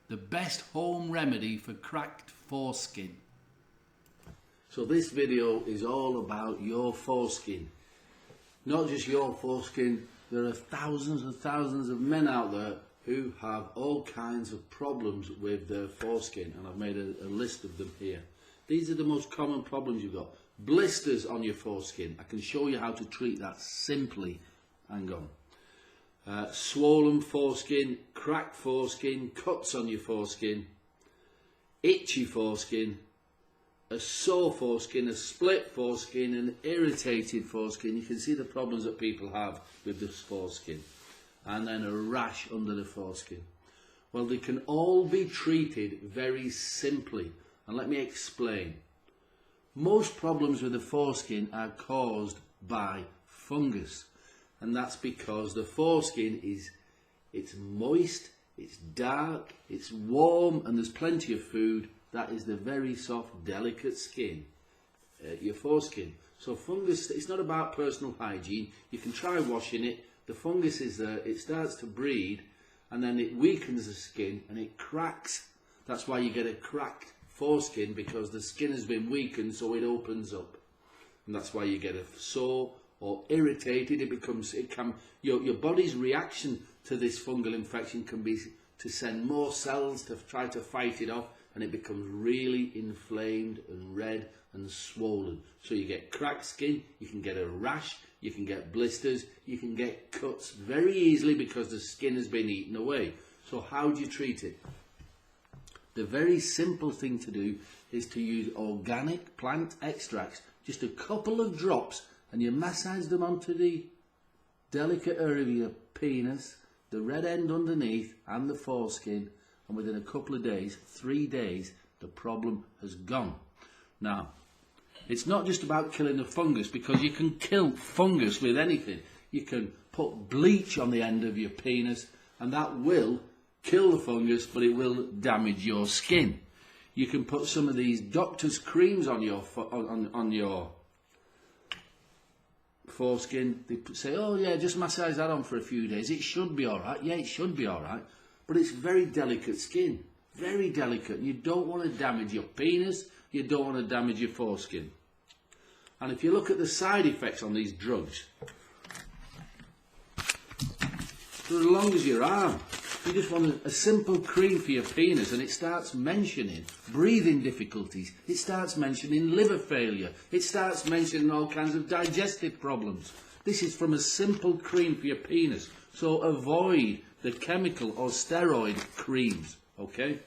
the best home remedy for cracked foreskin. So this video is all about your foreskin. Not just your foreskin, there are thousands and thousands of men out there who have all kinds of problems with their foreskin, and I've made a list of them here. These are the most common problems you've got. Blisters on your foreskin. I can show you how to treat that simply. Hang on. Swollen foreskin, cracked foreskin, cuts on your foreskin, itchy foreskin, a sore foreskin, a split foreskin, an irritated foreskin. You can see the problems that people have with this foreskin. And then a rash under the foreskin. Well, they can all be treated very simply. And let me explain. Most problems with the foreskin are caused by fungus. And that's because the foreskin it's moist, it's dark, it's warm, and there's plenty of food. That is the very soft, delicate skin, your foreskin. So fungus, it's not about personal hygiene. You can try washing it. The fungus is there, it starts to breed, and then it weakens the skin and it cracks. That's why you get a cracked foreskin, because the skin has been weakened, so it opens up. And that's why you get a sore or irritated. Your body's reaction to this fungal infection can be to send more cells to try to fight it off, and it becomes really inflamed and red and swollen. So you get cracked skin, you can get a rash, you can get blisters, you can get cuts very easily because the skin has been eaten away. So how do you treat it? The very simple thing to do is to use organic plant extracts, just a couple of drops, and you massage them onto the delicate area of your penis, the red end underneath and the foreskin, and within a couple of days, 3 days, the problem has gone. Now, it's not just about killing the fungus, because you can kill fungus with anything. You can put bleach on the end of your penis, and that will kill the fungus, but it will damage your skin. You can put some of these doctor's creams on your foreskin. They say, oh yeah, just massage that on for a few days. It should be alright. Yeah, it should be alright. But it's very delicate skin. Very delicate. You don't want to damage your penis. You don't want to damage your foreskin. And if you look at the side effects on these drugs, they're as long as your arm. You just want a simple cream for your penis, and it starts mentioning breathing difficulties. It starts mentioning liver failure. It starts mentioning all kinds of digestive problems. This is from a simple cream for your penis. So avoid the chemical or steroid creams, okay?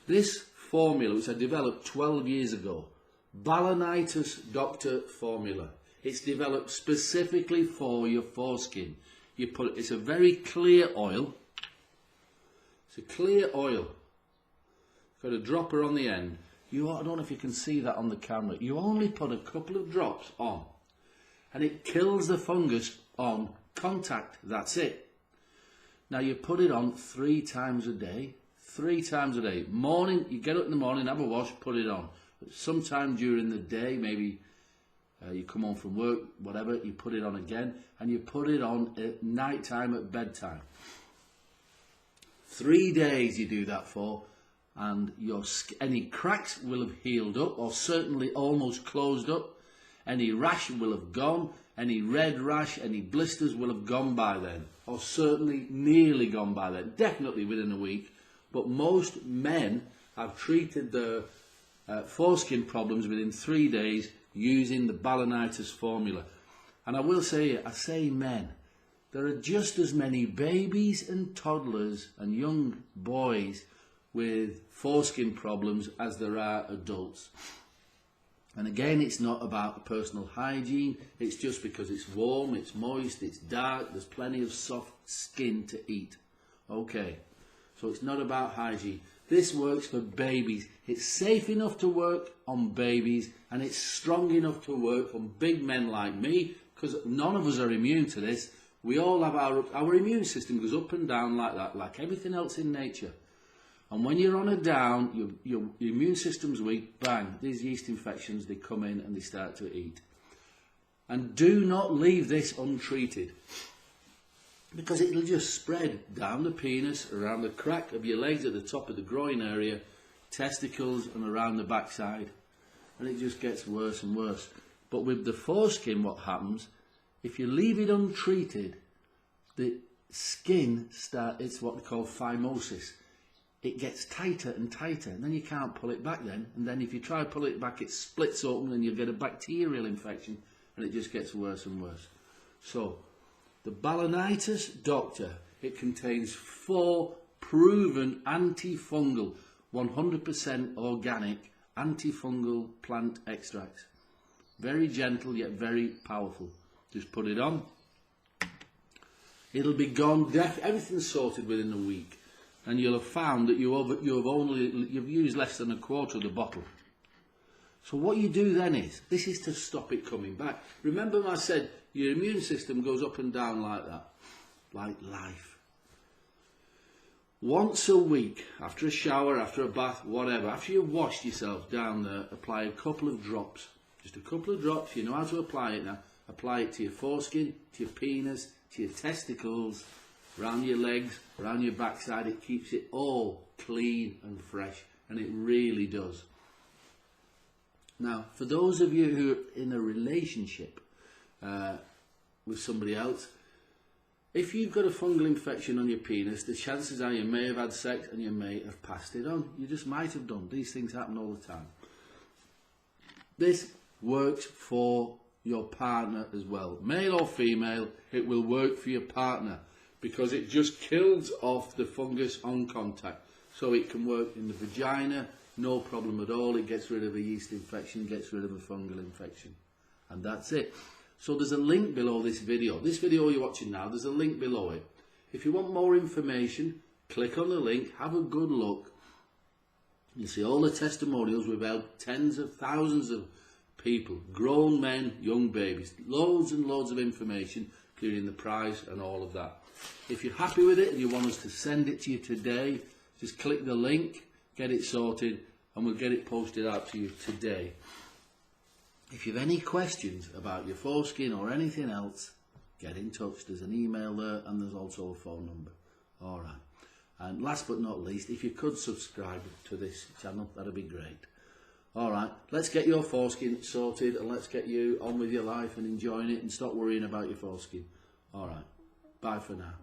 This formula, which I developed 12 years ago, Balanitis Doctor Formula. It's developed specifically for your foreskin. It's a very clear oil. It's a clear oil. Got a dropper on the end. I don't know if you can see that on the camera. You only put a couple of drops on, and it kills the fungus on contact. That's it. Now you put it on 3 times a day. 3 times a day. Morning, you get up in the morning, have a wash, put it on. But sometime during the day, maybe you come home from work, whatever, you put it on again, and you put it on at night time, at bedtime. 3 days you do that for, and any cracks will have healed up, or certainly almost closed up. Any rash will have gone. Any red rash, any blisters will have gone by then, or certainly nearly gone by then, definitely within a week. But most men have treated their foreskin problems within 3 days using the Balanitis formula. And I will say, I say men, there are just as many babies and toddlers and young boys with foreskin problems as there are adults. And again, it's not about personal hygiene. It's just because it's warm, it's moist, it's dark, there's plenty of soft skin to eat. Okay, so it's not about hygiene. This works for babies. It's safe enough to work on babies, and it's strong enough to work on big men like me, because none of us are immune to this. We all have our immune system goes up and down like that, like everything else in nature. And when you're on a down, your immune system's weak, bang, these yeast infections, they come in and they start to eat. And do not leave this untreated. because it'll just spread down the penis, around the crack of your legs at the top of the groin area, testicles and around the backside, and it just gets worse and worse. But with the foreskin, what happens, if you leave it untreated, the skin it's what we call phimosis. It gets tighter and tighter, and then you can't pull it back then, and then if you try to pull it back, it splits open and you get a bacterial infection, and it just gets worse and worse. So the Balanitis Doctor, it contains 4 proven antifungal, 100% organic antifungal plant extracts. Very gentle yet very powerful. Just put it on. It'll be gone. Everything's sorted within a week, and you'll have found that you've used less than a quarter of the bottle. So what you do then is, this is to stop it coming back. Remember I said your immune system goes up and down like that, like life. Once a week, after a shower, after a bath, whatever, after you've washed yourself down there, apply a couple of drops. Just a couple of drops. You know how to apply it now. Apply it to your foreskin, to your penis, to your testicles, around your legs, around your backside. It keeps it all clean and fresh, and it really does. Now, for those of you who are in a relationship with somebody else, if you've got a fungal infection on your penis, the chances are you may have had sex and you may have passed it on. You just might have done. These things happen all the time. This works for your partner as well. Male or female, it will work for your partner because it just kills off the fungus on contact. So it can work in the vagina, no problem at all. It gets rid of a yeast infection, gets rid of a fungal infection. And that's it. So there's a link below this video. This video you're watching now, there's a link below it. If you want more information, click on the link, have a good look. You see all the testimonials. We've helped tens of thousands of people, grown men, young babies, loads and loads of information, including the price and all of that. If you're happy with it and you want us to send it to you today, just click the link, get it sorted, and we'll get it posted out to you today. If you have any questions about your foreskin or anything else, get in touch. There's an email there and there's also a phone number. All right. And last but not least, if you could subscribe to this channel, that'd be great. All right, let's get your foreskin sorted and let's get you on with your life and enjoying it and stop worrying about your foreskin. All right, bye for now.